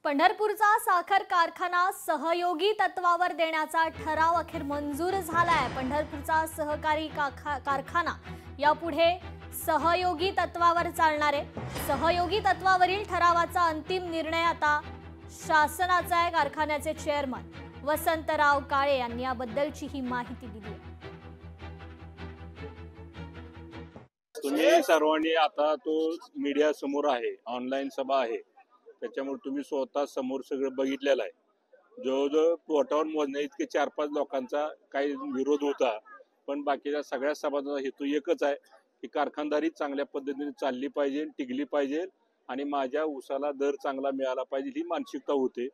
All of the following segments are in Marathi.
पंढरपूरचा साखर कारखाना सहयोगी तत्वावर देण्याचा ठराव अखेर मंजूर झालाय। पंढरपूरचा सहकारी कारखाना यापुढे सहयोगी तत्वावर चालणार आहे। सहयोगी तत्वावरील ठरावाचा अंतिम निर्णय आता शासनाचा आहे। कारखान्याचे चेअरमन वसंतराव काळे यांनी याबद्दलची ही माहिती दिली आहे। तुम्ही सर्वांनी आता तो मीडिया समोर आहे, ऑनलाईन सभा आहे, त्याच्यामुळे तुम्ही स्वतः समोर सगळं बघितलेलं आहे। जवळजवळ पोटावर मोजण्या इतके 4-5 लोकांचा काही विरोध होता, पण बाकीच्या सगळ्या सभासदांचा हेतू एकच आहे की कारखानदारी चांगल्या पद्धतीने चालली पाहिजे, टिकली पाहिजे आणि माझ्या ऊसाला दर चांगला मिळाला पाहिजे ही मानसिकता होते।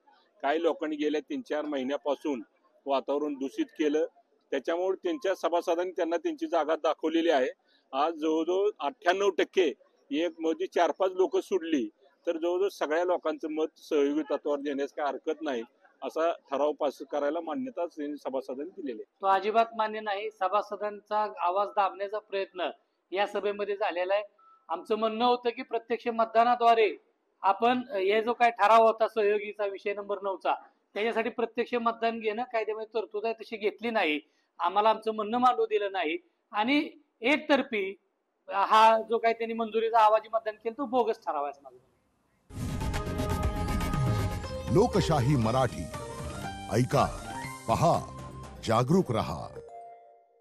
काही लोकांनी गेल्या 3-4 महिन्यापासून वातावरण दूषित केलं, त्याच्यामुळे त्यांच्या सभासदांनी त्यांना त्यांची जागा दाखवलेली आहे। आज जवळजवळ 98% एक मध्ये 4-5 लोक सोडली तर जवळजवळ सगळ्या लोकांचं मत सहयोगी तत्वावर देण्यास काही हरकत नाही असा ठराव पास करायला मान्यता सभासदांनी दिलेली आहे। तो अजिबात मान्य नाही। सभासदांचा आवाज दाबण्याचा प्रयत्न या सभेमध्ये झालेला आहे। आमचं म्हणणं होतं की प्रत्यक्ष मतदानाद्वारे आपण हे जो काय ठराव होता सहयोगीचा विषय नंबर 9चा त्याच्यासाठी प्रत्यक्ष मतदान घेणं कायद्यामध्ये तरतूद आहे, तशी घेतली नाही। आम्हाला आमचं म्हणणं मांडू दिलं नाही आणि एकतर्फी हा जो काही त्यांनी मंजुरीचा आवाजी मतदान केलं तो बोगस ठराव आहे माझं। लोकशाही मराठी ऐका, पहा, जागरूक रहा।